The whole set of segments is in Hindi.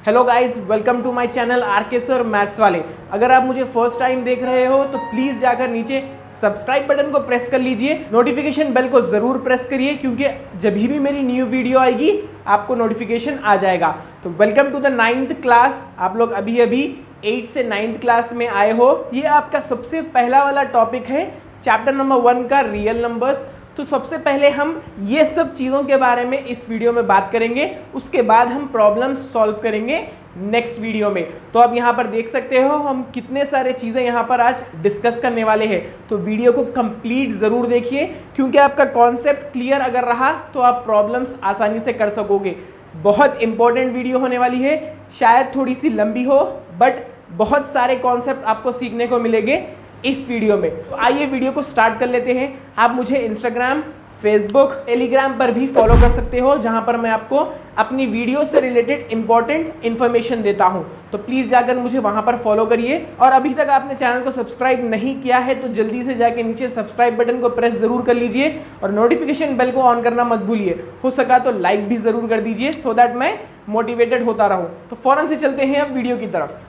Hello guys, welcome to my channel R K sir maths वाले। अगर आप मुझे फर्स्ट टाइम देख रहे हो तो प्लीज़ जाकर नीचे सब्सक्राइब बटन को प्रेस कर लीजिए, नोटिफिकेशन बेल को ज़रूर प्रेस करिए क्योंकि जब भी मेरी न्यू वीडियो आएगी आपको नोटिफिकेशन आ जाएगा। तो welcome to the 9th class. आप लोग अभी 8 से 9th क्लास में आए हो। ये आपका सबसे पहला वाला टॉपिक है चैप्टर नंबर 1 का रियल नंबर्स। तो सबसे पहले हम ये सब चीज़ों के बारे में इस वीडियो में बात करेंगे, उसके बाद हम प्रॉब्लम्स सॉल्व करेंगे नेक्स्ट वीडियो में। तो आप यहाँ पर देख सकते हो हम कितने सारे चीज़ें यहाँ पर आज डिस्कस करने वाले हैं। तो वीडियो को कंप्लीट ज़रूर देखिए क्योंकि आपका कॉन्सेप्ट क्लियर अगर रहा तो आप प्रॉब्लम्स आसानी से कर सकोगे। बहुत इंपॉर्टेंट वीडियो होने वाली है, शायद थोड़ी सी लंबी हो बट बहुत सारे कॉन्सेप्ट आपको सीखने को मिलेंगे इस वीडियो में। तो आइए वीडियो को स्टार्ट कर लेते हैं। आप मुझे इंस्टाग्राम, फेसबुक, टेलीग्राम पर भी फॉलो कर सकते हो जहां पर मैं आपको अपनी वीडियो से रिलेटेड इंपॉर्टेंट इन्फॉर्मेशन देता हूं। तो प्लीज़ जाकर मुझे वहां पर फॉलो करिए और अभी तक आपने चैनल को सब्सक्राइब नहीं किया है तो जल्दी से जाके नीचे सब्सक्राइब बटन को प्रेस ज़रूर कर लीजिए और नोटिफिकेशन बेल को ऑन करना मत भूलिए। हो सका तो लाइक भी ज़रूर कर दीजिए सो दैट मैं मोटिवेटेड होता रहूँ। तो फ़ौरन से चलते हैं अब वीडियो की तरफ।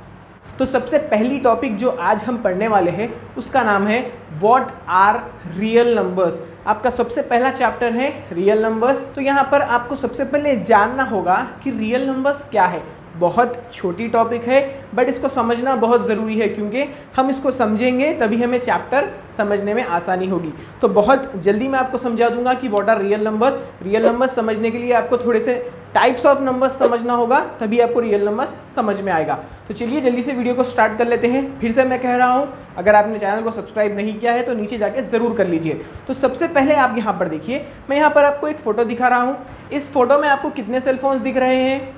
तो सबसे पहली टॉपिक जो आज हम पढ़ने वाले हैं उसका नाम है व्हाट आर रियल नंबर्स। आपका सबसे पहला चैप्टर है रियल नंबर्स। तो यहाँ पर आपको सबसे पहले जानना होगा कि रियल नंबर्स क्या है। बहुत छोटी टॉपिक है बट इसको समझना बहुत ज़रूरी है क्योंकि हम इसको समझेंगे तभी हमें चैप्टर समझने में आसानी होगी। तो बहुत जल्दी मैं आपको समझा दूंगा कि what are real numbers. Real numbers समझने के लिए आपको थोड़े से टाइप्स ऑफ नंबर्स समझना होगा तभी आपको रियल नंबर्स समझ में आएगा। तो चलिए जल्दी से वीडियो को स्टार्ट कर लेते हैं। फिर से मैं कह रहा हूँ, अगर आपने चैनल को सब्सक्राइब नहीं किया है तो नीचे जाके ज़रूर कर लीजिए। तो सबसे पहले आप यहाँ पर देखिए, मैं यहाँ पर आपको एक फ़ोटो दिखा रहा हूँ। इस फोटो में आपको कितने सेलफोन्स दिख रहे हैं?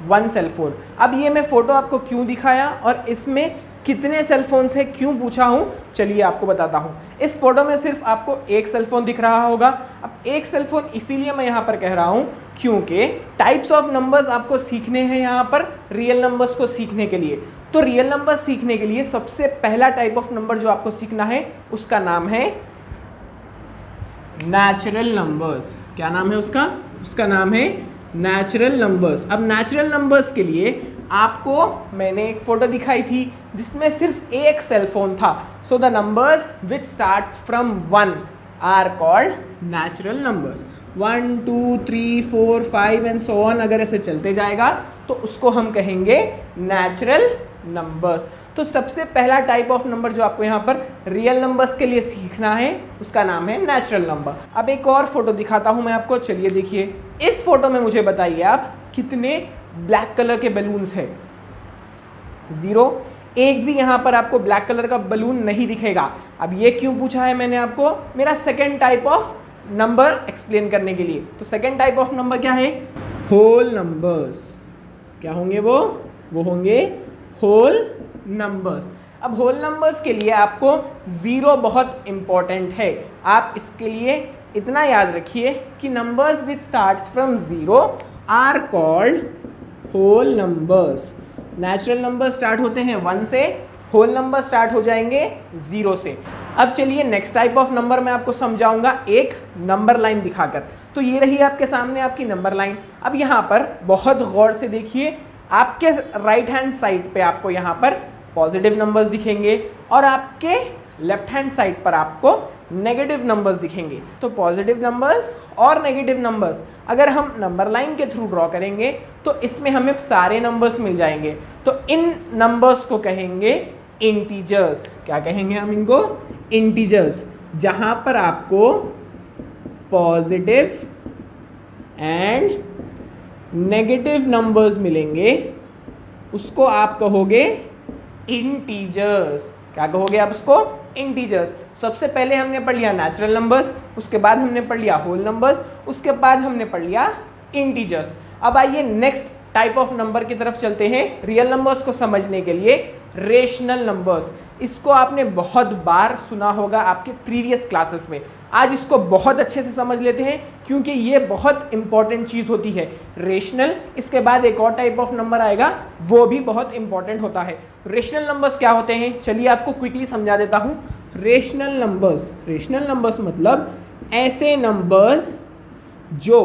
1 सेलफोन। अब ये मैं फ़ोटो आपको क्यों दिखाया और इसमें कितने सेलफोन्स है क्यों पूछा हूँ, चलिए आपको बताता हूँ। इस फोटो में सिर्फ आपको एक सेलफोन दिख रहा होगा। अब एक सेलफोन इसीलिए मैं यहाँ पर कह रहा हूँ क्योंकि टाइप्स ऑफ नंबर्स आपको सीखने हैं यहाँ पर रियल नंबर्स को सीखने के लिए। तो रियल नंबर्स सीखने के लिए सबसे पहला टाइप ऑफ नंबर जो आपको सीखना है उसका नाम है नेचुरल नंबर्स। क्या नाम है उसका? उसका नाम है नेचुरल नंबर्स। अब नेचुरल नंबर्स के लिए आपको मैंने एक फोटो दिखाई थी जिसमें सिर्फ एक सेलफोन था। So the numbers which starts from 1 are called natural numbers. 1 2 3 4 5 and so on अगर ऐसे चलते जाएगा तो उसको हम कहेंगे नेचुरल नंबर्स। तो सबसे पहला टाइप ऑफ नंबर जो आपको यहाँ पर रियल नंबर्स के लिए सीखना है उसका नाम है नेचुरल नंबर। अब एक और फोटो दिखाता हूँ मैं आपको, चलिए देखिए। इस फोटो में मुझे बताइए आप कितने ब्लैक कलर के बलून्स है? 0। एक भी यहाँ पर आपको ब्लैक कलर का बलून नहीं दिखेगा। अब ये क्यों पूछा है मैंने आपको? मेरा second type of number explain करने के लिए। तो सेकेंड टाइप ऑफ नंबर क्या है? Whole numbers. क्या होंगे वो होंगे होल नंबर्स। अब होल नंबर्स के लिए आपको 0 बहुत इंपॉर्टेंट है। आप इसके लिए इतना याद रखिए कि numbers which starts from 0 are called whole numbers. Natural number start होते हैं 1 से, होल नंबर स्टार्ट हो जाएंगे 0 से। अब चलिए नेक्स्ट टाइप ऑफ नंबर मैं आपको समझाऊंगा एक नंबर लाइन दिखाकर। तो ये रही आपके सामने आपकी नंबर लाइन। अब यहाँ पर बहुत गौर से देखिए, आपके राइट हैंड साइड पे आपको यहाँ पर पॉजिटिव नंबर्स दिखेंगे और आपके लेफ्ट हैंड साइड पर आपको नेगेटिव नंबर्स दिखेंगे। तो पॉजिटिव नंबर्स और नेगेटिव नंबर्स अगर हम नंबर लाइन के थ्रू ड्रॉ करेंगे तो इसमें हमें सारे नंबर्स मिल जाएंगे। तो इन नंबर्स को कहेंगे इंटीजर्स। क्या कहेंगे हम इनको? इंटीजर्स। जहां पर आपको पॉजिटिव एंड नेगेटिव नंबर्स मिलेंगे उसको आप कहोगे इंटीजर्स। क्या कहोगे आप उसको? इंटीजर्स। सबसे पहले हमने पढ़ लिया नेचुरल नंबर्स, उसके बाद हमने पढ़ लिया होल नंबर्स, उसके बाद हमने पढ़ लिया इंटीजर्स। अब आइए नेक्स्ट टाइप ऑफ नंबर की तरफ चलते हैं रियल नंबर्स को समझने के लिए। रेशनल नंबर्स, इसको आपने बहुत बार सुना होगा आपके प्रीवियस क्लासेस में। आज इसको बहुत अच्छे से समझ लेते हैं क्योंकि ये बहुत इंपॉर्टेंट चीज़ होती है। रेशनल, इसके बाद एक और टाइप ऑफ नंबर आएगा वो भी बहुत इंपॉर्टेंट होता है। रेशनल नंबर्स क्या होते हैं चलिए आपको क्विकली समझा देता हूँ। रेशनल नंबर्स मतलब ऐसे नंबर्स जो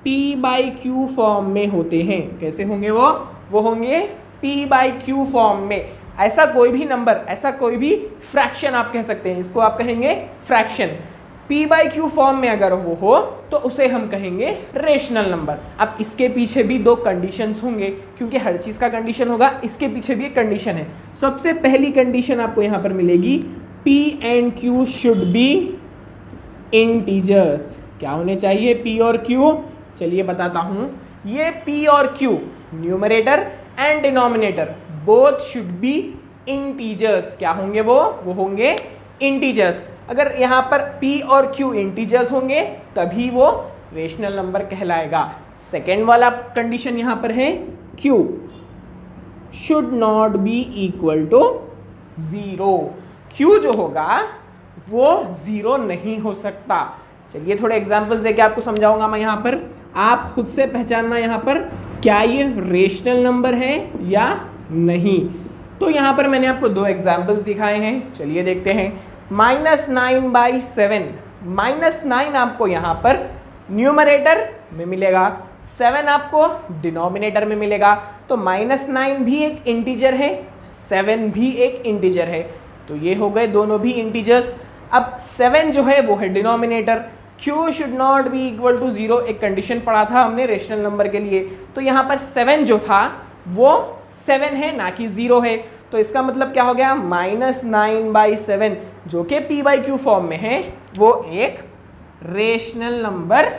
p/q फॉर्म में होते हैं। कैसे होंगे वो होंगे p/q फॉर्म में। ऐसा कोई भी नंबर, ऐसा कोई भी फ्रैक्शन आप कह सकते हैं, इसको आप कहेंगे फ्रैक्शन। p/q फॉर्म में अगर वो हो तो उसे हम कहेंगे रेशनल नंबर। अब इसके पीछे भी दो कंडीशंस होंगे, क्योंकि हर चीज़ का कंडीशन होगा, इसके पीछे भी एक कंडीशन है। सबसे पहली कंडीशन आपको यहाँ पर मिलेगी, p and q should be integers. क्या होने चाहिए p और q? चलिए बताता हूँ। ये p और q numerator and denominator both should be integers. क्या होंगे वो होंगे इंटीजर्स। अगर यहाँ पर p और q इंटीजर्स होंगे तभी वो रेशनल नंबर कहलाएगा। सेकेंड वाला कंडीशन यहाँ पर है, q should not be equal to 0। q जो होगा वो 0 नहीं हो सकता। चलिए थोड़े एग्जांपल्स देके आपको समझाऊंगा मैं यहाँ पर। आप खुद से पहचानना यहाँ पर क्या ये रेशनल नंबर है या नहीं। तो यहाँ पर मैंने आपको दो एग्जांपल्स दिखाए हैं, चलिए देखते हैं। -9/7, -9 आपको यहाँ पर न्यूमरेटर में मिलेगा, 7 आपको डिनोमिनेटर में मिलेगा। तो -9 भी एक इंटीजर है, 7 भी एक इंटीजर है, तो ये हो गए दोनों भी इंटीजर्स। अब 7 जो है वो है denominator. q should not be equal to 0 एक कंडीशन पढ़ा था हमने रेशनल नंबर के लिए, तो यहाँ पर 7 जो था वो 7 है ना कि 0 है। तो इसका मतलब क्या हो गया, -9/7 जो कि p/q फॉर्म में है वो एक रेशनल नंबर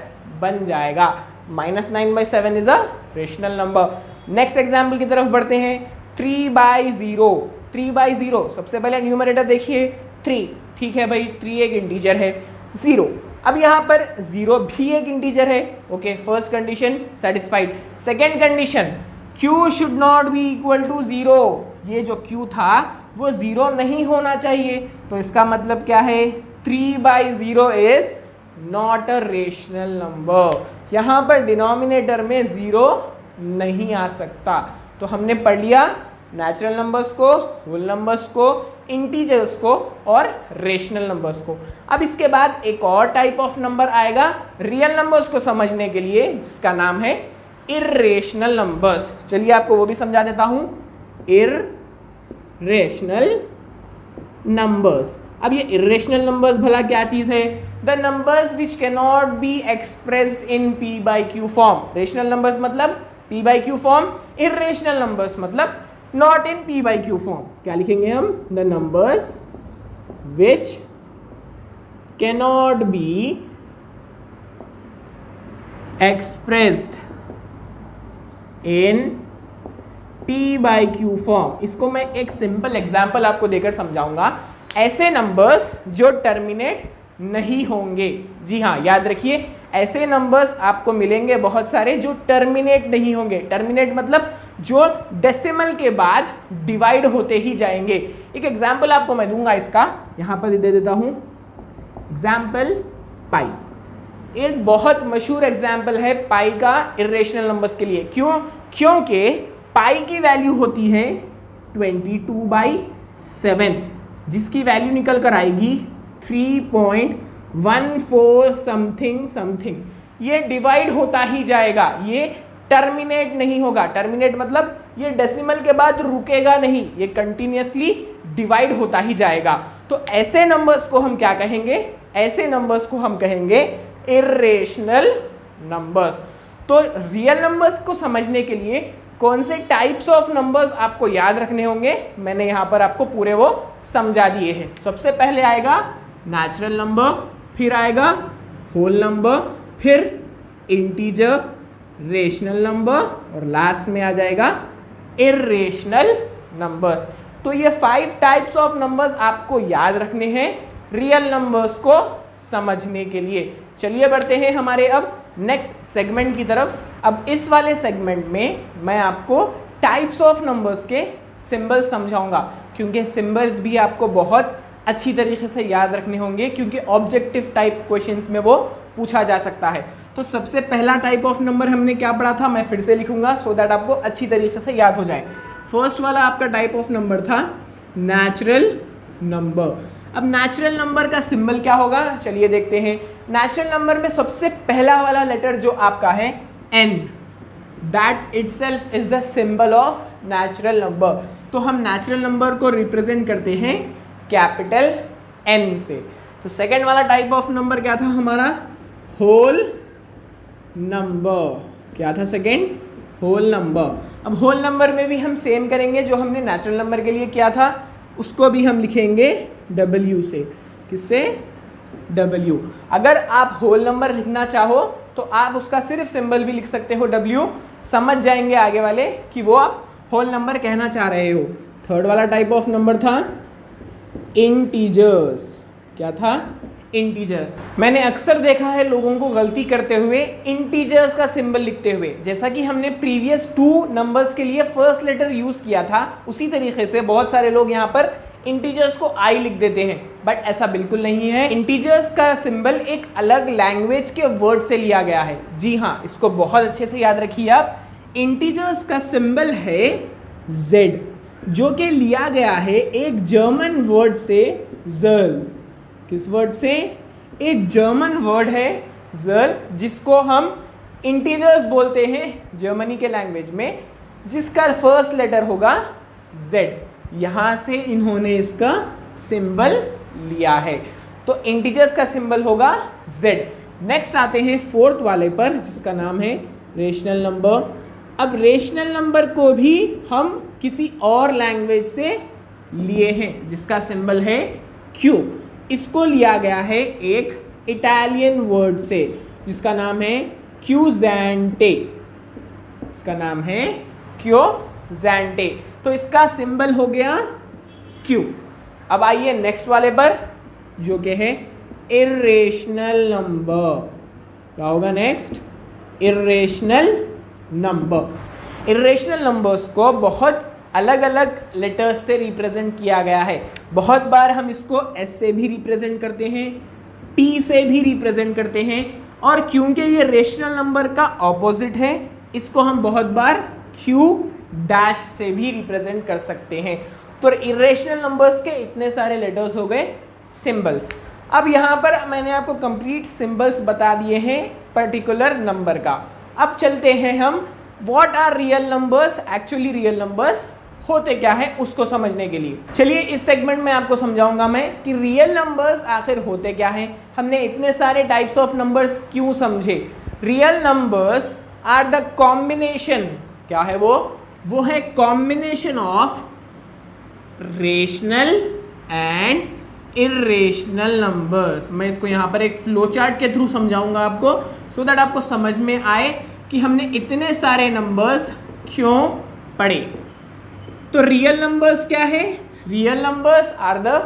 बन जाएगा। -9/7 is a rational number. Next example की तरफ बढ़ते हैं। 3/0, 3/0 सबसे पहले न्यूमरेटर देखिए 3, ठीक है भाई, 3 एक इंटीजर है। 0, अब यहाँ पर 0 भी एक इंटीजर है। Okay, first condition satisfied. Second condition, q should not be equal to 0। ये जो q था वो 0 नहीं होना चाहिए, तो इसका मतलब क्या है, 3/0 is not a rational number. यहाँ पर डिनोमिनेटर में 0 नहीं आ सकता। तो हमने पढ़ लिया नेचुरल नंबर्स को, होल नंबर्स को, इंटीजर्स को और रेशनल नंबर्स को। अब इसके बाद एक और टाइप ऑफ नंबर आएगा रियल नंबर्स को समझने के लिए, जिसका नाम है इर्रेशनल नंबर्स। चलिए आपको वो भी समझा देता हूं। Irrational numbers. अब ये इर्रेशनल नंबर्स भला क्या चीज है? The numbers which can not be expressed in p/q form. Rational numbers मतलब p/q फॉर्म, इर्रेशनल नंबर्स मतलब नॉट इन p/q फॉर्म। क्या लिखेंगे हम? The numbers which cannot be expressed in p/q form. इसको मैं एक सिंपल एग्जांपल आपको देकर समझाऊंगा। ऐसे नंबर्स जो टर्मिनेट नहीं होंगे। जी हाँ, याद रखिए, ऐसे नंबर्स आपको मिलेंगे बहुत सारे जो टर्मिनेट नहीं होंगे। टर्मिनेट मतलब जो डेसिमल के बाद डिवाइड होते ही जाएंगे। एक एग्जांपल आपको मैं दूंगा इसका, यहां पर दे देता हूं। एग्जांपल पाई, एक बहुत मशहूर एग्जांपल है पाई का इर्रेशनल नंबर्स के लिए। क्यों? क्योंकि पाई की वैल्यू होती है 22/7, जिसकी वैल्यू निकल कर आएगी 3.14 समथिंग। ये डिवाइड होता ही जाएगा, ये टर्मिनेट नहीं होगा। टर्मिनेट मतलब ये डेसिमल के बाद रुकेगा नहीं, ये कंटिन्यूअसली डिवाइड होता ही जाएगा। तो ऐसे नंबर्स को हम क्या कहेंगे? ऐसे नंबर्स को हम कहेंगे इर्रेशनल नंबर्स। तो रियल नंबर्स को समझने के लिए कौन से टाइप्स ऑफ नंबर्स आपको याद रखने होंगे, मैंने यहां पर आपको पूरे वो समझा दिए हैं। सबसे पहले आएगा नेचुरल नंबर, फिर आएगा होल नंबर, फिर इंटीजर, रेशनल नंबर और लास्ट में आ जाएगा इर्रेशनल नंबर्स। तो ये 5 टाइप्स ऑफ नंबर्स आपको याद रखने हैं रियल नंबर्स को समझने के लिए। चलिए बढ़ते हैं हमारे अब नेक्स्ट सेगमेंट की तरफ। अब इस वाले सेगमेंट में मैं आपको टाइप्स ऑफ नंबर्स के सिंबल्स समझाऊंगा, क्योंकि सिंबल्स भी आपको बहुत अच्छी तरीके से याद रखने होंगे, क्योंकि ऑब्जेक्टिव टाइप क्वेश्चंस में वो पूछा जा सकता है। तो सबसे पहला टाइप ऑफ नंबर हमने क्या पढ़ा था, मैं फिर से लिखूंगा सो दैट आपको अच्छी तरीके से याद हो जाए। फर्स्ट वाला आपका टाइप ऑफ नंबर था नेचुरल नंबर। अब नेचुरल नंबर का सिंबल क्या होगा, चलिए देखते हैं। नेचुरल नंबर में सबसे पहला वाला लेटर जो आपका है n, that itself is the symbol of natural number. तो हम नेचुरल नंबर को रिप्रेजेंट करते हैं कैपिटल N से। तो सेकेंड वाला टाइप ऑफ नंबर क्या था हमारा, होल नंबर। क्या था सेकेंड, होल नंबर। अब होल नंबर में भी हम सेम करेंगे जो हमने नेचुरल नंबर के लिए किया था, उसको भी हम लिखेंगे W से। किससे, W। अगर आप होल नंबर लिखना चाहो तो आप उसका सिर्फ सिंबल भी लिख सकते हो W, समझ जाएंगे आगे वाले कि वो आप होल नंबर कहना चाह रहे हो। थर्ड वाला टाइप ऑफ नंबर था इंटीजर्स। क्या था, इंटीजर्स। मैंने अक्सर देखा है लोगों को गलती करते हुए इंटीजर्स का सिंबल लिखते हुए। जैसा कि हमने प्रीवियस 2 नंबर्स के लिए फर्स्ट लेटर यूज किया था, उसी तरीके से बहुत सारे लोग यहाँ पर इंटीजर्स को आई लिख देते हैं, बट ऐसा बिल्कुल नहीं है। इंटीजर्स का सिंबल एक अलग लैंग्वेज के वर्ड से लिया गया है। जी हाँ, इसको बहुत अच्छे से याद रखिए आप। इंटीजर्स का सिंबल है Z, जो कि लिया गया है एक जर्मन वर्ड से, ज़र्ल। किस वर्ड से, एक जर्मन वर्ड है ज़र्ल, जिसको हम इंटीजर्स बोलते हैं जर्मनी के लैंग्वेज में, जिसका फर्स्ट लेटर होगा Z। यहाँ से इन्होंने इसका सिंबल लिया है। तो इंटीजर्स का सिंबल होगा Z। नेक्स्ट आते हैं फोर्थ वाले पर, जिसका नाम है रेशनल नंबर। अब रेशनल नंबर को भी हम किसी और लैंग्वेज से लिए हैं, जिसका सिंबल है Q। इसको लिया गया है एक इटालियन वर्ड से, जिसका नाम है क्यूज़ैंटे। इसका नाम है क्यूज़ैंटे। तो इसका सिंबल हो गया Q। अब आइए नेक्स्ट वाले पर, जो कि है इर्रेशनल नंबर। क्या होगा next, irrational number. Irrational numbers को बहुत अलग अलग लेटर्स से रिप्रेजेंट किया गया है। बहुत बार हम इसको S से भी रिप्रेजेंट करते हैं, P से भी रिप्रेजेंट करते हैं, और क्योंकि ये रेशनल नंबर का ऑपोजिट है, इसको हम बहुत बार Q डैश से भी रिप्रेजेंट कर सकते हैं। तो इरेशनल नंबर्स के इतने सारे लेटर्स हो गए सिंबल्स। अब यहाँ पर मैंने आपको कंप्लीट सिंबल्स बता दिए हैं पर्टिकुलर नंबर का। अब चलते हैं हम what are real numbers, actually real numbers होते क्या है उसको समझने के लिए। चलिए इस सेगमेंट में आपको समझाऊंगा मैं कि रियल नंबर्स आखिर होते क्या हैं। हमने इतने सारे टाइप्स ऑफ नंबर्स क्यों समझे। Real numbers are the combination, क्या है वो है combination of rational and irrational numbers. मैं इसको यहाँ पर एक फ्लो चार्ट के थ्रू समझाऊंगा आपको, सो दैट आपको समझ में आए कि हमने इतने सारे नंबर्स क्यों पढ़े। तो रियल नंबर्स क्या है, real numbers are the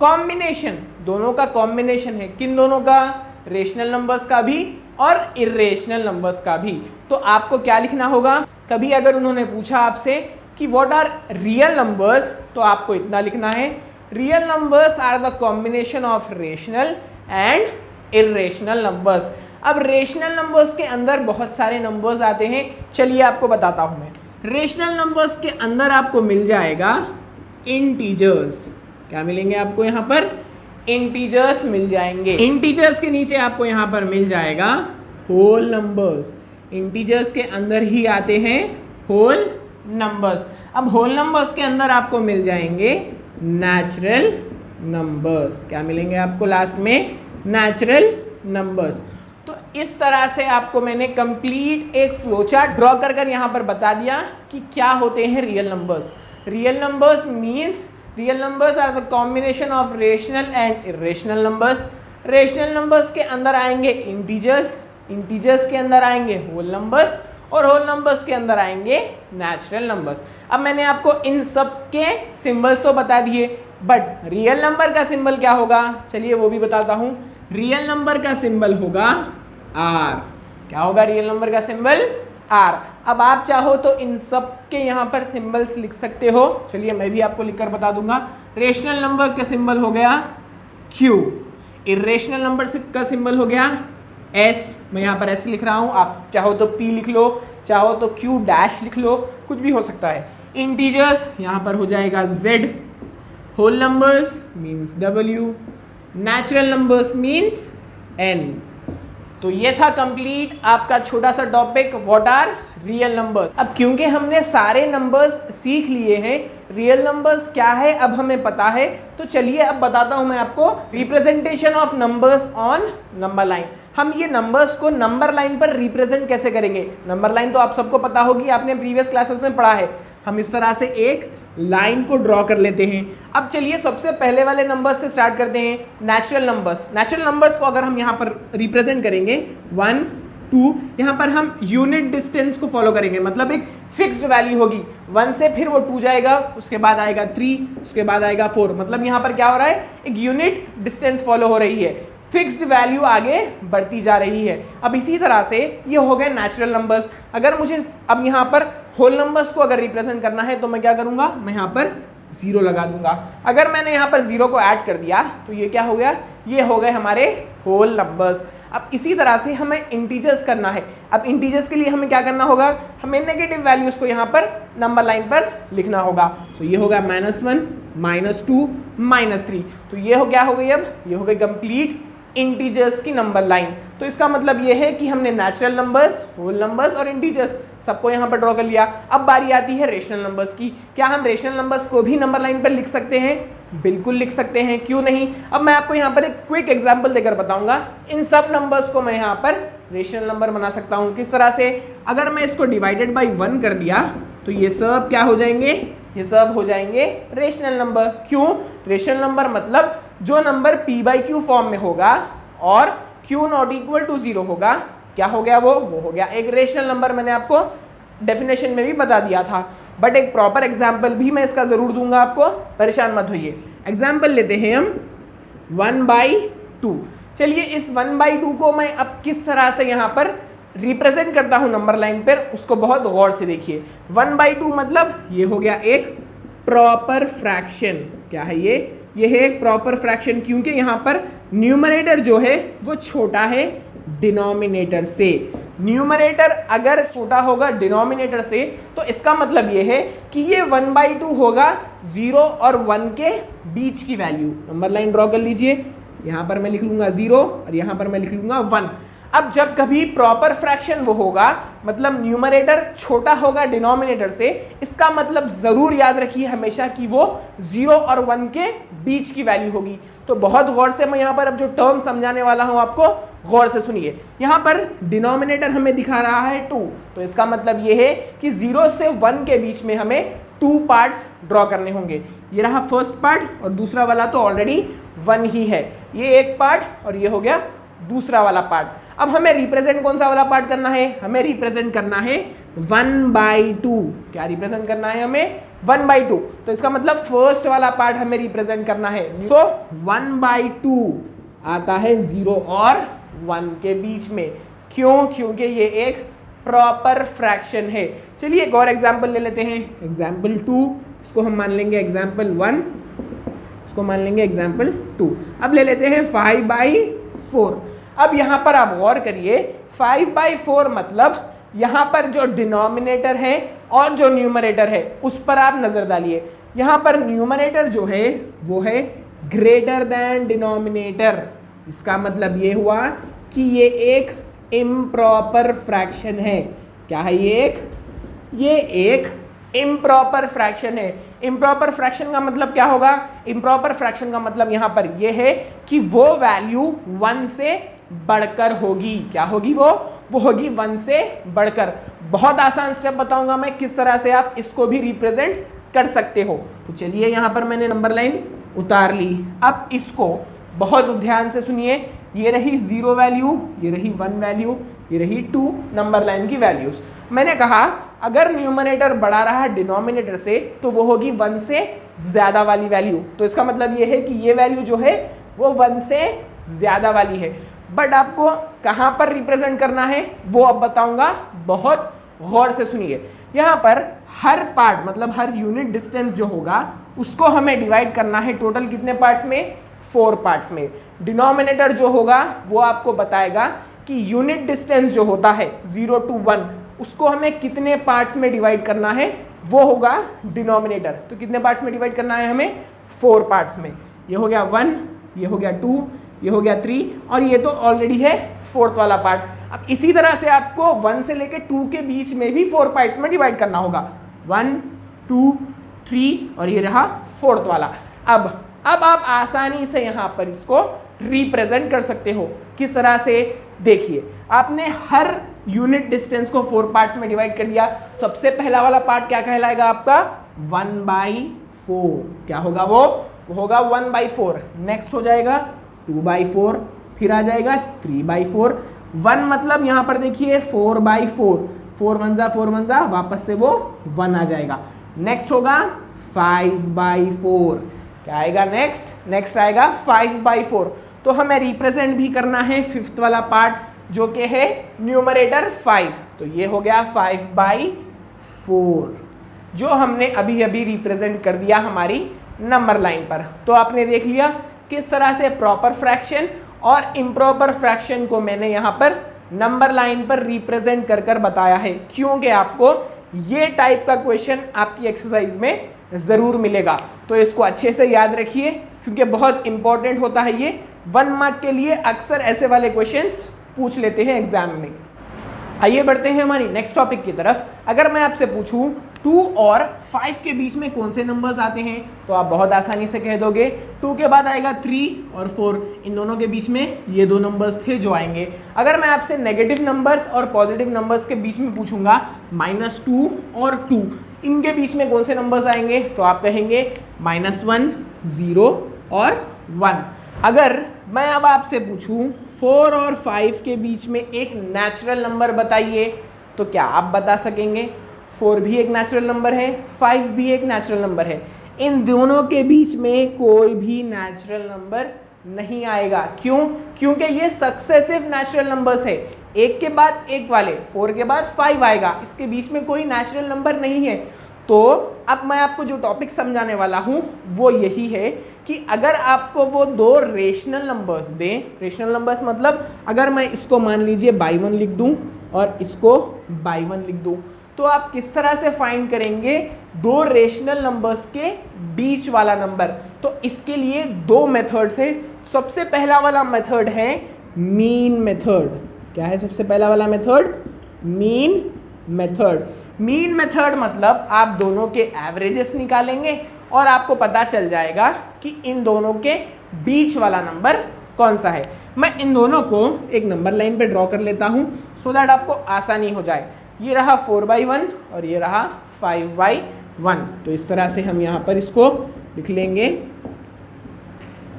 combination, दोनों का कॉम्बिनेशन है। किन दोनों का, रेशनल नंबर्स का भी और इर्रेशनल नंबर्स का भी। तो आपको क्या लिखना होगा, कभी अगर उन्होंने पूछा आपसे कि व्हाट आर रियल नंबर्स, तो आपको इतना लिखना है, real numbers are the combination of rational and irrational numbers. अब रेशनल नंबर्स के अंदर बहुत सारे नंबर्स आते हैं, चलिए आपको बताता हूं मैं। रेशनल नंबर्स के अंदर आपको मिल जाएगा इंटीजर्स। क्या मिलेंगे आपको यहाँ पर, इंटीजर्स मिल जाएंगे। इंटीजर्स के नीचे आपको यहाँ पर मिल जाएगा होल नंबर्स। इंटीजर्स के अंदर ही आते हैं होल नंबर्स। अब होल नंबर्स के अंदर आपको मिल जाएंगे नेचुरल नंबर्स। क्या मिलेंगे आपको लास्ट में, नेचुरल नंबर्स। तो इस तरह से आपको मैंने कंप्लीट एक फ्लो चार्ट ड्रॉ कर यहाँ पर बता दिया कि क्या होते हैं real numbers. Real numbers means real numbers are the combination of rational and irrational numbers. Rational numbers के अंदर आएंगे इंटीजर्स, इंटीजर्स के अंदर आएंगे होल नंबर्स, और होल नंबर्स के अंदर आएंगे नेचुरल नंबर्स। अब मैंने आपको इन सब के सिंबल्स तो बता दिए, बट रियल नंबर का सिंबल क्या होगा, चलिए वो भी बताता हूं। रियल नंबर का सिंबल होगा R। क्या होगा रियल नंबर का सिंबल, R। अब आप चाहो तो इन सब के यहाँ पर सिंबल्स लिख सकते हो, चलिए मैं भी आपको लिखकर बता दूंगा। रेशनल नंबर का सिंबल हो गया Q, इर्रेशनल नंबर का सिंबल हो गया S। मैं यहाँ पर S लिख रहा हूँ, आप चाहो तो P लिख लो, चाहो तो Q डैश लिख लो, कुछ भी हो सकता है। इंटीजर्स यहाँ पर हो जाएगा Z। Whole numbers means W, natural numbers means N। तो ये था कंप्लीट आपका छोटा सा topic what are real numbers. अब क्योंकि हमने सारे नंबर्स सीख लिए हैं, रियल नंबर्स क्या है अब हमें पता है, तो चलिए अब बताता हूं मैं आपको representation of numbers on number line. हम ये नंबर्स को नंबर लाइन पर रिप्रेजेंट कैसे करेंगे। नंबर लाइन तो आप सबको पता होगी, आपने प्रीवियस क्लासेस में पढ़ा है। हम इस तरह से एक लाइन को ड्रॉ कर लेते हैं। अब चलिए सबसे पहले वाले नंबर्स से स्टार्ट करते हैं, नेचुरल नंबर्स। नेचुरल नंबर्स को अगर हम यहाँ पर रिप्रेजेंट करेंगे 1 2, यहाँ पर हम यूनिट डिस्टेंस को फॉलो करेंगे, मतलब एक फिक्स्ड वैल्यू होगी 1 से, फिर वो 2 जाएगा, उसके बाद आएगा 3, उसके बाद आएगा 4। मतलब यहाँ पर क्या हो रहा है, एक यूनिट डिस्टेंस फॉलो हो रही है, फिक्स्ड वैल्यू आगे बढ़ती जा रही है। अब इसी तरह से ये हो गए नेचुरल नंबर्स। अगर मुझे अब यहाँ पर होल नंबर्स को अगर रिप्रेजेंट करना है तो मैं क्या करूँगा, मैं यहाँ पर 0 लगा दूंगा। अगर मैंने यहाँ पर 0 को ऐड कर दिया तो ये क्या हो गया, ये हो गए हमारे होल नंबर्स। अब इसी तरह से हमें इंटीजर्स करना है। अब इंटीजर्स के लिए हमें क्या करना होगा, हमें नेगेटिव वैल्यूज को यहाँ पर नंबर लाइन पर लिखना होगा। तो ये होगा -1 -2 -3। तो ये हो क्या हो गई, अब ये हो गई कंप्लीट इंटीजर्स की नंबर लाइन। तो इसका मतलब ये है कि हमने नेचुरल नंबर्स, होल नंबर्स और इंटीजर्स सबको यहाँ पर ड्रॉ कर लिया। अब बारी आती है रेशनल नंबर्स की। क्या हम रेशनल नंबर्स को भी नंबर लाइन पर लिख सकते हैं? बिल्कुल लिख सकते हैं, क्यों नहीं। अब मैं आपको यहाँ पर एक क्विक एग्जांपल देकर बताऊंगा। इन सब नंबर्स को मैं यहाँ पर रेशनल नंबर बना सकता हूँ। किस तरह से, अगर मैं इसको डिवाइडेड बाई 1 कर दिया तो ये सब क्या हो जाएंगे, ये सब हो जाएंगे रेशनल नंबर। क्यों? रेशनल नंबर मतलब जो नंबर p/q फॉर्म में होगा और q नॉट इक्वल टू 0 होगा, क्या हो गया वो हो गया एक रेशनल नंबर। मैंने आपको डेफिनेशन में भी बता दिया था, बट एक प्रॉपर एग्जाम्पल भी मैं इसका जरूर दूंगा आपको, परेशान मत होइए। एग्जाम्पल लेते हैं हम 1/2। चलिए इस 1/2 को मैं अब किस तरह से यहाँ पर रिप्रेजेंट करता हूँ नंबर लाइन पर, उसको बहुत गौर से देखिए। 1/2 मतलब ये हो गया एक प्रॉपर फ्रैक्शन। क्या है ये है एक प्रॉपर फ्रैक्शन, क्योंकि यहाँ पर न्यूमरेटर जो है वो छोटा है डिनोमिनेटर से। न्यूमरेटर अगर छोटा होगा डिनोमिनेटर से तो इसका मतलब ये है कि ये 1/2 होगा 0 और 1 के बीच की वैल्यू। नंबर लाइन ड्रॉ कर लीजिए, यहाँ पर मैं लिख लूंगा 0 और यहाँ पर मैं लिख लूंगा 1। अब जब कभी प्रॉपर फ्रैक्शन वो होगा, मतलब न्यूमरेटर छोटा होगा डिनोमिनेटर से, इसका मतलब जरूर याद रखिए हमेशा कि वो 0 और 1 के बीच की वैल्यू होगी। तो बहुत गौर से मैं यहाँ पर अब जो टर्म समझाने वाला हूँ आपको गौर से सुनिए। यहाँ पर डिनोमिनेटर हमें दिखा रहा है 2, तो इसका मतलब ये है कि 0 से 1 के बीच में हमें 2 पार्ट्स ड्रॉ करने होंगे। ये रहा फर्स्ट पार्ट और दूसरा वाला तो ऑलरेडी 1 ही है। ये एक पार्ट और ये हो गया दूसरा वाला पार्ट। अब हमें रिप्रेजेंट कौन सा वाला पार्ट करना है, हमें रिप्रेजेंट करना है 1/2। क्या रिप्रेजेंट करना है हमें? 1/2। तो इसका मतलब फर्स्ट वाला पार्ट हमें रिप्रेजेंट करना है। सो 1/2 आता है 0 और 1 के बीच में। क्यों? क्योंकि ये एक प्रॉपर फ्रैक्शन है। चलिए एक और एग्जाम्पल ले लेते हैं, एग्जाम्पल 2। इसको हम मान लेंगे एग्जाम्पल 1, इसको मान लेंगे एग्जाम्पल 2। अब ले लेते हैं 5/4। अब यहाँ पर आप गौर करिए, 5/4 मतलब यहाँ पर जो डिनोमिनेटर है और जो न्यूमरेटर है उस पर आप नजर डालिए। यहाँ पर न्यूमरेटर जो है वो है ग्रेटर देन डिनोमिनेटर। इसका मतलब ये हुआ कि ये एक इम्प्रॉपर फ्रैक्शन है। क्या है ये एक इम्प्रॉपर फ्रैक्शन है। इम्प्रॉपर फ्रैक्शन का मतलब क्या होगा? इम्प्रॉपर फ्रैक्शन का मतलब यहाँ पर ये है कि वो वैल्यू 1 से बढ़कर होगी। क्या होगी वो होगी 1 से बढ़कर। बहुत आसान स्टेप बताऊंगा मैं किस तरह से आप इसको भी रिप्रेजेंट कर सकते हो। तो चलिए यहाँ पर मैंने नंबर लाइन उतार ली। अब इसको बहुत ध्यान से सुनिए, ये रही 0 वैल्यू, ये रही 1 वैल्यू, ये रही 2 नंबर लाइन की वैल्यूज। मैंने कहा अगर न्यूमरेटर बढ़ा रहा है डिनोमिनेटर से तो वो होगी 1 से ज्यादा वाली वैल्यू। तो इसका मतलब ये है कि ये वैल्यू जो है वो 1 से ज्यादा वाली है। बट आपको कहां पर रिप्रेजेंट करना है वो अब बताऊंगा, बहुत गौर से सुनिए। यहां पर हर पार्ट मतलब हर यूनिट डिस्टेंस जो होगा उसको हमें डिवाइड करना है टोटल कितने पार्ट्स में? 4 पार्ट्स में। डिनोमिनेटर जो होगा वो आपको बताएगा कि यूनिट डिस्टेंस जो होता है 0 to 1 उसको हमें कितने पार्ट्स में डिवाइड करना है, वो होगा डिनोमिनेटर। तो कितने पार्ट्स में डिवाइड करना है हमें? 4 पार्ट्स में। ये हो गया 1, ये हो गया 2, ये हो गया 3 और ये तो ऑलरेडी है 4th वाला पार्ट। अब इसी तरह से आपको 1 से लेकर 2 के बीच में भी 4 पार्ट्स में डिवाइड करना होगा। 1, 2, 3 और ये रहा 4th वाला। अब आप आसानी से यहाँ पर इसको रिप्रेजेंट कर सकते हो। किस तरह से? देखिए, आपने हर यूनिट डिस्टेंस को 4 पार्ट्स में डिवाइड कर दिया। सबसे पहला वाला पार्ट क्या कहलाएगा आपका? 1/4। क्या होगा वो होगा 1/4। नेक्स्ट हो जाएगा 2/4, फिर आ जाएगा 3/4। 1 मतलब यहाँ पर देखिए 4/4, 4 1 जा 4 1 जा, वापस से वो 1 आ जाएगा। नेक्स्ट होगा 5/4। क्या आएगा नेक्स्ट आएगा 5/4। तो हमें रिप्रेजेंट भी करना है 5th वाला पार्ट जो कि है न्यूमरेटर 5। तो ये हो गया 5/4 जो हमने अभी अभी रिप्रेजेंट कर दिया हमारी नंबर लाइन पर। तो आपने देख लिया किस तरह से प्रॉपर फ्रैक्शन और इम्प्रॉपर फ्रैक्शन को मैंने यहाँ पर नंबर लाइन पर रिप्रेजेंट कर कर बताया है, क्योंकि आपको ये टाइप का क्वेश्चन आपकी एक्सरसाइज में जरूर मिलेगा। तो इसको अच्छे से याद रखिए क्योंकि बहुत इंपॉर्टेंट होता है ये। 1 मार्क के लिए अक्सर ऐसे वाले क्वेश्चंस पूछ लेते हैं एग्जाम में। आइए बढ़ते हैं हमारी नेक्स्ट टॉपिक की तरफ। अगर मैं आपसे पूछूं 2 और 5 के बीच में कौन से नंबर्स आते हैं तो आप बहुत आसानी से कह दोगे 2 के बाद आएगा 3 और 4। इन दोनों के बीच में ये 2 नंबर्स थे जो आएंगे। अगर मैं आपसे नेगेटिव नंबर्स और पॉजिटिव नंबर्स के बीच में पूछूंगा -2 और 2, इनके बीच में कौन से नंबर्स आएंगे तो आप कहेंगे -1, 0 और 1। अगर मैं अब आपसे पूछूं 4 और 5 के बीच में एक नेचुरल नंबर बताइए तो क्या आप बता सकेंगे? 4 भी एक नेचुरल नंबर है, 5 भी एक नेचुरल नंबर है। इन दोनों के बीच में कोई भी नेचुरल नंबर नहीं आएगा। क्यों? क्योंकि ये सक्सेसिव नेचुरल नंबर्स है, एक के बाद एक वाले। 4 के बाद 5 आएगा, इसके बीच में कोई नेचुरल नंबर नहीं है। तो अब मैं आपको जो टॉपिक समझाने वाला हूं वो यही है कि अगर आपको वो 2 रेशनल नंबर्स दें, रेशनल नंबर्स मतलब अगर मैं इसको मान लीजिए बाई 1 लिख दूं और इसको बाई 1 लिख दूं, तो आप किस तरह से फाइंड करेंगे 2 रेशनल नंबर्स के बीच वाला नंबर? तो इसके लिए 2 मेथड्स है। सबसे पहला वाला मेथड है मीन मेथड। क्या है सबसे पहला वाला method? Mean method. Mean method मतलब आप दोनों के एवरेजेस निकालेंगे और आपको पता चल जाएगा कि इन दोनों के बीच वाला नंबर कौन सा है। मैं इन दोनों को एक नंबर लाइन पे ड्रॉ कर लेता हूं सो दैट आपको आसानी हो जाए। ये रहा 4/1 और ये रहा 5/1। तो इस तरह से हम यहाँ पर इसको लिख लेंगे।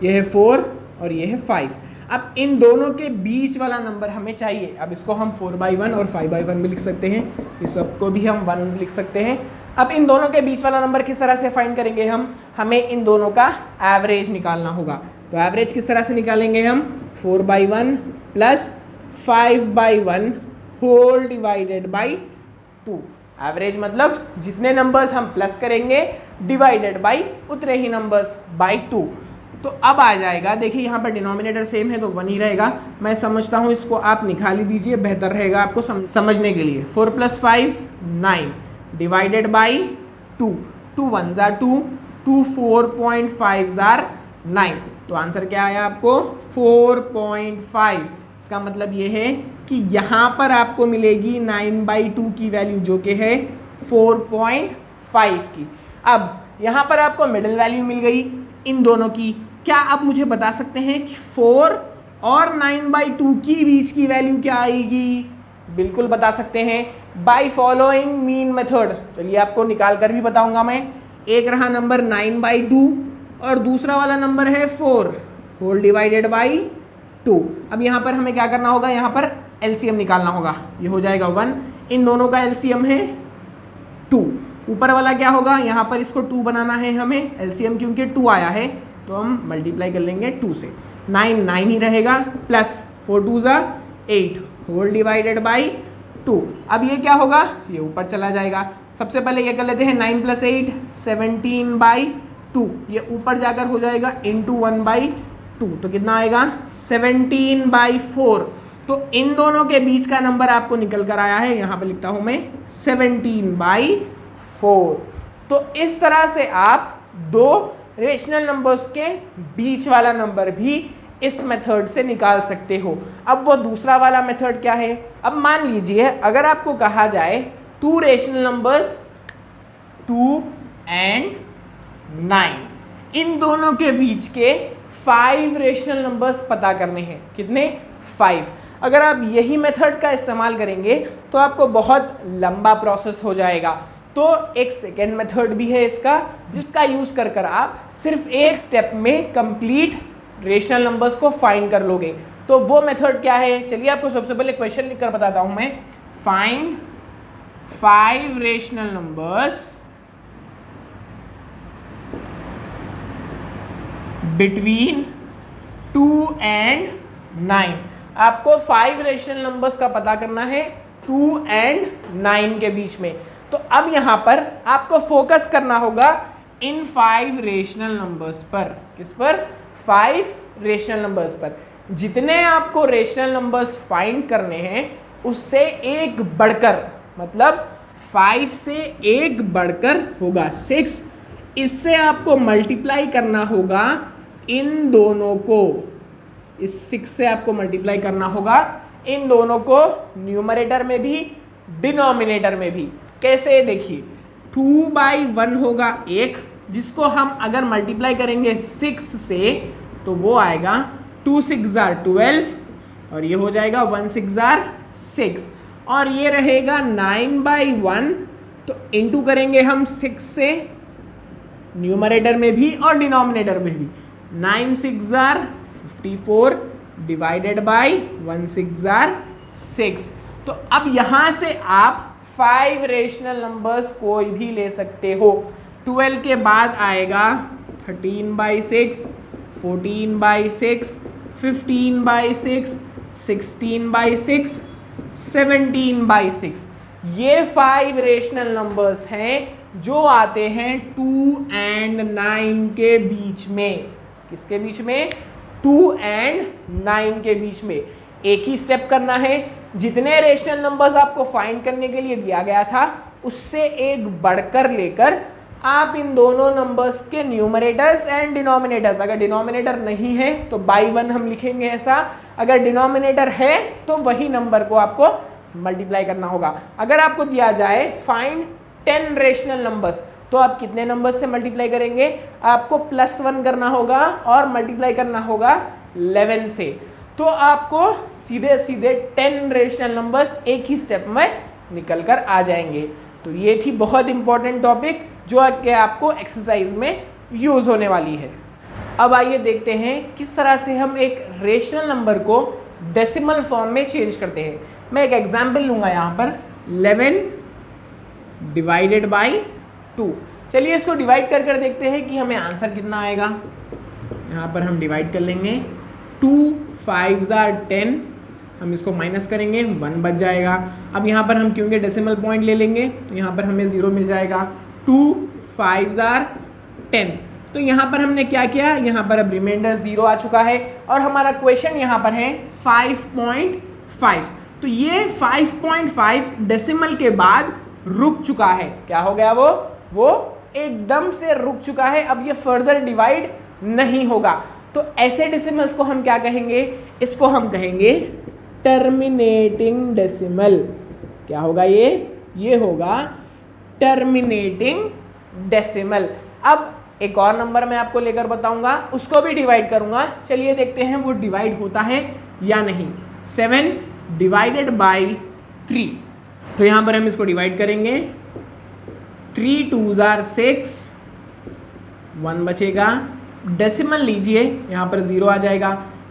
ये है 4 और ये है 5। अब इन दोनों के बीच वाला नंबर हमें चाहिए। अब इसको हम 4/1 और 5/1 भी लिख सकते हैं, इस सबको भी हम 1 लिख सकते हैं। अब इन दोनों के बीच वाला नंबर किस तरह से फाइंड करेंगे हम? हमें इन दोनों का एवरेज निकालना होगा। तो एवरेज किस तरह से निकालेंगे हम? 4/1 plus 5/1 whole divided by 2। Average मतलब जितने नंबर्स हम प्लस करेंगे डिवाइडेड बाई उतने ही नंबर्स बाई 2। तो अब आ जाएगा, देखिए यहाँ पर डिनोमिनेटर सेम है तो 1 ही रहेगा। मैं समझता हूँ इसको आप निकाल ही दीजिए, बेहतर रहेगा आपको समझने के लिए। 4 + 5 9 डिवाइडेड बाई 2। 2 1 jar 2, 2 4.5 jar 9। तो आंसर क्या आया आपको? 4.5। इसका मतलब ये है कि यहाँ पर आपको मिलेगी 9/2 की वैल्यू जो कि है 4.5 की। अब यहाँ पर आपको मिडिल वैल्यू मिल गई इन दोनों की। क्या आप मुझे बता सकते हैं कि 4 और 9/2 की बीच की वैल्यू क्या आएगी? बिल्कुल बता सकते हैं, बाय फॉलोइंग मीन मेथड। चलिए आपको निकाल कर भी बताऊंगा मैं। एक रहा नंबर 9/2 और दूसरा वाला नंबर है 4 होल डिवाइडेड बाई 2। अब यहाँ पर हमें क्या करना होगा? यहाँ पर एलसीएम निकालना होगा। ये हो जाएगा 1। इन दोनों का एलसीएम है 2। ऊपर वाला क्या होगा? यहाँ पर इसको 2 बनाना है हमें, एलसीएम क्योंकि 2 आया है तो हम मल्टीप्लाई कर लेंगे 2 से। 9 9 ही रहेगा प्लस 4 2 ज़ा 8 होल डिवाइडेड बाई 2। अब ये क्या होगा? ये ऊपर चला जाएगा। सबसे पहले ये कर लेते हैं 9 + 8 17/2। ये ऊपर जाकर हो जाएगा इंटू 1/2। तो कितना आएगा? 17/4। तो इन दोनों के बीच का नंबर आपको निकल कर आया है, यहाँ पे लिखता हूँ मैं 17/4। तो इस तरह से आप 2 रेशनल नंबर्स के बीच वाला नंबर भी इस मेथड से निकाल सकते हो। अब वो दूसरा वाला मेथड क्या है? अब मान लीजिए अगर आपको कहा जाए टू रेशनल नंबर्स 2 and 9, इन दोनों के बीच के 5 रेशनल नंबर्स पता करने हैं। कितने? 5। अगर आप यही मेथड का इस्तेमाल करेंगे तो आपको बहुत लंबा प्रोसेस हो जाएगा। तो एक सेकेंड मेथड भी है इसका, जिसका यूज कर कर आप सिर्फ एक स्टेप में कंप्लीट रेशनल नंबर्स को फाइंड कर लोगे। तो वो मेथड क्या है? चलिए आपको सबसे पहले क्वेश्चन लिखकर बताता हूं मैं। Find 5 rational numbers between 2 and 9। आपको 5 रेशनल नंबर्स का पता करना है 2 and 9 के बीच में। तो अब यहां पर आपको फोकस करना होगा इन 5 रेशनल नंबर्स पर। किस पर? 5 रेशनल नंबर्स पर। जितने आपको रेशनल नंबर्स फाइंड करने हैं उससे एक बढ़कर, मतलब 5 से एक बढ़कर होगा 6। इससे आपको मल्टीप्लाई करना होगा इन दोनों को। इस 6 से आपको मल्टीप्लाई करना होगा इन दोनों को, न्यूमरेटर में भी डिनोमिनेटर में भी। कैसे? देखिए 2/1 होगा 1, जिसको हम अगर मल्टीप्लाई करेंगे 6 से तो वो आएगा 2 6 12 और ये हो जाएगा 1 6 6। और ये रहेगा 9/1, तो इंटू करेंगे हम 6 से, न्यूमरेटर में भी और डिनोमिनेटर में भी। 9 6 54 डिवाइडेड बाय 1 6 6। तो अब यहां से आप 5 रेशनल नंबर्स कोई भी ले सकते हो। 12 के बाद आएगा 13/6, 14/6, 15/6, 16/6, 17/6। ये 5 रेशनल नंबर्स हैं जो आते हैं 2 and 9 के बीच में। किसके बीच में? 2 and 9 के बीच में। एक ही स्टेप करना है, जितने रेशनल नंबर्स आपको फाइंड करने के लिए दिया गया था उससे एक बढ़कर लेकर आप इन दोनों नंबर्स के न्यूमरेटर्स एंड डिनोमिनेटर्स, अगर डिनोमिनेटर नहीं है तो बाई 1 हम लिखेंगे ऐसा, अगर डिनोमिनेटर है तो वही नंबर को आपको मल्टीप्लाई करना होगा। अगर आपको दिया जाए फाइंड 10 रेशनल नंबर्स, तो आप कितने नंबर्स से मल्टीप्लाई करेंगे? आपको +1 करना होगा और मल्टीप्लाई करना होगा 11 से। तो आपको सीधे सीधे 10 रेशनल नंबर्स एक ही स्टेप में निकल कर आ जाएंगे। तो ये थी बहुत इंपॉर्टेंट टॉपिक जो कि आपको एक्सरसाइज में यूज होने वाली है। अब आइए देखते हैं किस तरह से हम एक रेशनल नंबर को डेसिमल फॉर्म में चेंज करते हैं। मैं एक एग्जांपल लूंगा यहाँ पर 11 डिवाइडेड बाई 2। चलिए इसको डिवाइड कर कर देखते हैं कि हमें आंसर कितना आएगा। यहाँ पर हम डिवाइड कर लेंगे 2 5 10, हम इसको माइनस करेंगे 1 बच जाएगा। अब यहाँ पर हम क्योंकि डेसिमल पॉइंट ले लेंगे तो यहाँ पर हमें 0 मिल जाएगा। 2 5 10। तो यहाँ पर हमने क्या किया? यहाँ पर अब रिमाइंडर 0 आ चुका है और हमारा क्वेश्चन यहाँ पर है 5.5। तो ये 5.5 डेसिमल के बाद रुक चुका है। क्या हो गया? वो एकदम से रुक चुका है। अब ये फर्दर डिवाइड नहीं होगा। तो ऐसे डेसिमल्स को हम क्या कहेंगे? इसको हम कहेंगे टर्मिनेटिंग डेसिमल। क्या होगा ये? ये होगा टर्मिनेटिंग डेसिमल। अब एक और नंबर मैं आपको लेकर बताऊंगा, उसको भी डिवाइड करूंगा। चलिए देखते हैं वो डिवाइड होता है या नहीं। 7 डिवाइडेड बाई 3। तो यहां पर हम इसको डिवाइड करेंगे। 3 2 6, 1 बचेगा। डेसिमल लीजिए, यहाँ पर 0 आ जाएगा।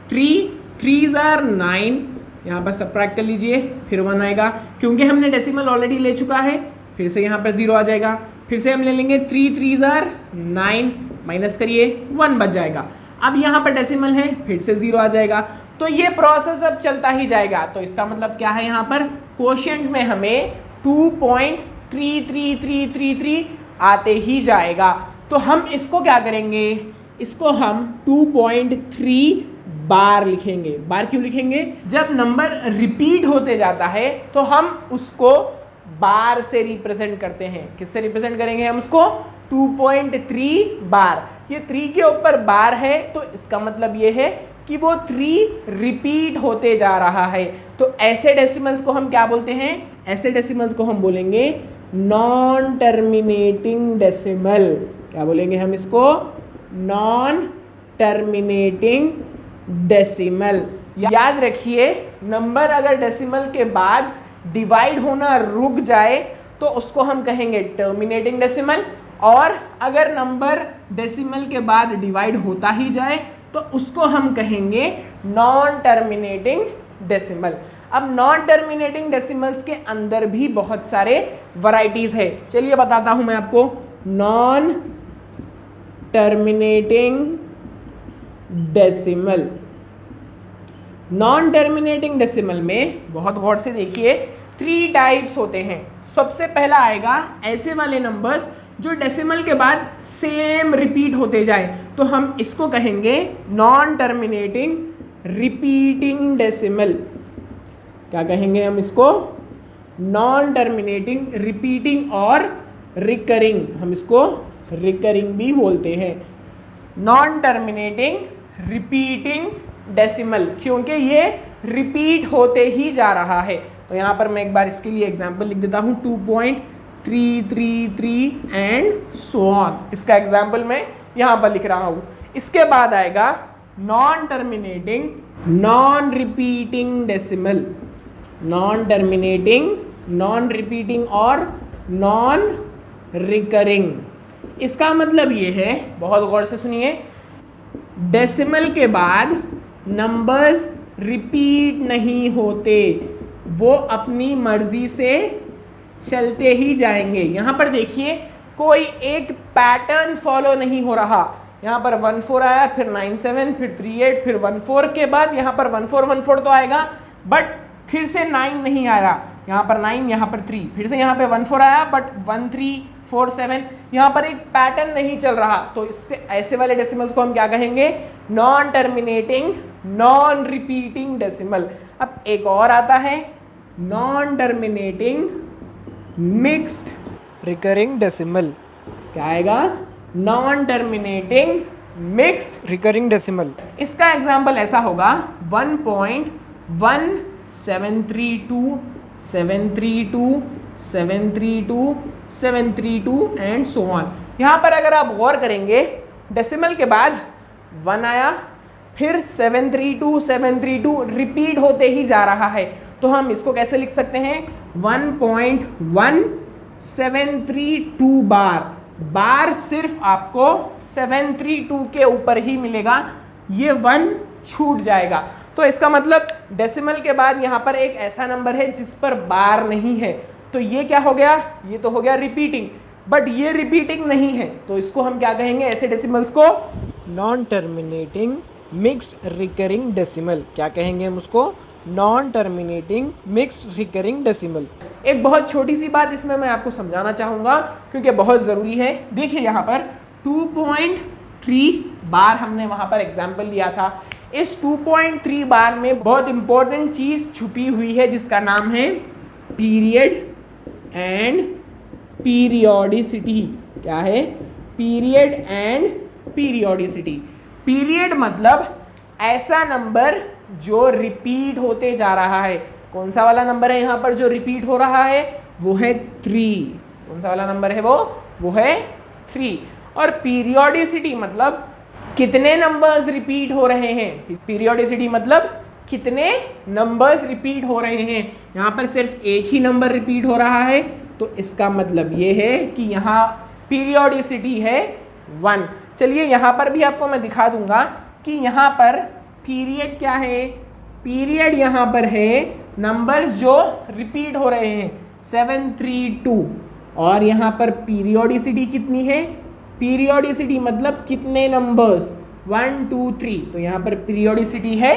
3 3 9, यहाँ पर सबट्रैक्ट कर लीजिए, फिर 1 आएगा। क्योंकि हमने डेसिमल ऑलरेडी ले चुका है, फिर से यहाँ पर 0 आ जाएगा। फिर से हम ले लेंगे 3 3 9, माइनस करिए 1 बच जाएगा। अब यहाँ पर डेसिमल है, फिर से 0 आ जाएगा। तो ये प्रोसेस अब चलता ही जाएगा। तो इसका मतलब क्या है? यहाँ पर क्वोशिएंट में हमें 2.3333 आते ही जाएगा। तो हम इसको क्या करेंगे? इसको हम 2.3 बार लिखेंगे। बार क्यों लिखेंगे? जब नंबर रिपीट होते जाता है तो हम उसको बार से रिप्रेजेंट करते हैं। किससे रिप्रेजेंट करेंगे हम उसको? 2.3 बार। ये 3 के ऊपर बार है तो इसका मतलब ये है कि वो 3 रिपीट होते जा रहा है। तो ऐसे डेसिमल्स को हम क्या बोलते हैं? ऐसे डेसिमल्स को हम बोलेंगे नॉन टर्मिनेटिंग डेसिमल। क्या बोलेंगे हम इसको? Non terminating decimal. याद रखिए, नंबर अगर डेसिमल के बाद डिवाइड होना रुक जाए तो उसको हम कहेंगे टर्मिनेटिंग डेसिमल, और अगर नंबर डेसिमल के बाद डिवाइड होता ही जाए तो उसको हम कहेंगे नॉन टर्मिनेटिंग डेसिमल। अब नॉन टर्मिनेटिंग डेसिमल्स के अंदर भी बहुत सारे वैरायटीज है। चलिए बताता हूं मैं आपको। Non terminating decimal, non terminating decimal में बहुत गौर से देखिए 3 टाइप्स होते हैं। सबसे पहला आएगा ऐसे वाले नंबर्स जो डेसिमल के बाद सेम रिपीट होते जाए, तो हम इसको कहेंगे नॉन टर्मिनेटिंग रिपीटिंग डेसिमल। क्या कहेंगे हम इसको? नॉन टर्मिनेटिंग रिपीटिंग और रिकरिंग, हम इसको रिकरिंग भी बोलते हैं। नॉन टर्मिनेटिंग रिपीटिंग डेसिमल, क्योंकि ये रिपीट होते ही जा रहा है। तो यहाँ पर मैं एक बार इसके लिए एग्जाम्पल लिख देता हूँ, 2.333 एंड सो ऑन। इसका एग्जाम्पल मैं यहाँ पर लिख रहा हूँ। इसके बाद आएगा non terminating non repeating decimal, non terminating non repeating और नॉन रिकरिंग। इसका मतलब ये है, बहुत गौर से सुनिए, डेसिमल के बाद नंबर्स रिपीट नहीं होते, वो अपनी मर्जी से चलते ही जाएंगे। यहाँ पर देखिए कोई एक पैटर्न फॉलो नहीं हो रहा। यहाँ पर 14 आया, फिर 97, फिर 38, फिर 14 के बाद यहाँ पर 14 तो आएगा, बट फिर से 9 नहीं आया। यहाँ पर 9, यहाँ पर 3, फिर से यहाँ पे 14 आया, बट 1347, यहाँ पर एक पैटर्न नहीं चल रहा। तो इससे ऐसे वाले डेसिमल्स को हम क्या कहेंगे? Non terminating non repeating decimal. अब एक और आता है non terminating mixed recurring decimal. क्या आएगा? Non terminating mixed recurring decimal. इसका एग्जांपल ऐसा होगा 1.1732 732 732 732 एंड सो ऑन। यहाँ पर अगर आप गौर करेंगे, डेसिमल के बाद 1 आया, फिर 732 732 रिपीट होते ही जा रहा है। तो हम इसको कैसे लिख सकते हैं? 1.1732 बार सिर्फ आपको 732 के ऊपर ही मिलेगा, ये 1 छूट जाएगा। तो इसका मतलब डेसिमल के बाद यहाँ पर एक ऐसा नंबर है जिस पर बार नहीं है, तो ये क्या हो गया? ये तो हो गया रिपीटिंग, बट ये रिपीटिंग नहीं है, तो इसको हम क्या कहेंगे? ऐसे डेसिमल्स को non terminating mixed recurring decimal. क्या कहेंगे हम उसको? Non terminating mixed recurring decimal. एक बहुत छोटी सी बात इसमें मैं आपको समझाना चाहूँगा क्योंकि बहुत ज़रूरी है। देखिए यहाँ पर 2.3 बार हमने वहाँ पर एग्जाम्पल लिया था। इस 2.3 बार में बहुत इंपॉर्टेंट चीज़ छुपी हुई है जिसका नाम है पीरियड एंड पीरियोडिसिटी। क्या है? Period and periodicity. पीरियड मतलब ऐसा नंबर जो रिपीट होते जा रहा है। कौन सा वाला नंबर है यहाँ पर जो रिपीट हो रहा है? वो है 3। कौन सा वाला नंबर है वो है 3। और पीरियोडिसिटी मतलब कितने नंबर्स रिपीट हो रहे हैं। पीरियोडिसिटी मतलब कितने नंबर्स रिपीट हो रहे हैं। यहाँ पर सिर्फ एक ही नंबर रिपीट हो रहा है, तो इसका मतलब ये है कि यहाँ पीरियोडिसिटी है 1। चलिए यहाँ पर भी आपको मैं दिखा दूंगा कि यहाँ पर पीरियड क्या है। पीरियड यहाँ पर है नंबर्स जो रिपीट हो रहे हैं 732, और यहाँ पर पीरियोडिसिटी कितनी है? पीरियोडिसिटी मतलब कितने नंबर्स? 1 2 3, तो यहाँ पर पीरियोडिसिटी है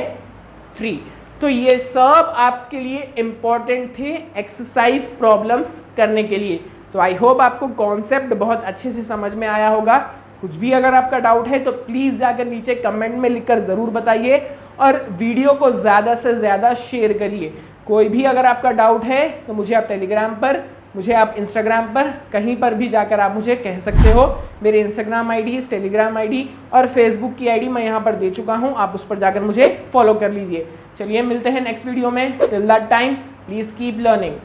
3। तो ये सब आपके लिए इम्पॉर्टेंट थे एक्सरसाइज प्रॉब्लम्स करने के लिए। तो आई होप आपको कॉन्सेप्ट बहुत अच्छे से समझ में आया होगा। कुछ भी अगर आपका डाउट है तो प्लीज़ जाकर नीचे कमेंट में लिखकर ज़रूर बताइए, और वीडियो को ज़्यादा से ज़्यादा शेयर करिए। कोई भी अगर आपका डाउट है तो मुझे आप टेलीग्राम पर मुझे आप इंस्टाग्राम पर कहीं पर भी जाकर आप मुझे कह सकते हो। मेरे इंस्टाग्राम आईडी, टेलीग्राम आईडी और फेसबुक की आईडी मैं यहाँ पर दे चुका हूँ, आप उस पर जाकर मुझे फॉलो कर लीजिए। चलिए मिलते हैं नेक्स्ट वीडियो में। Till that time please keep learning.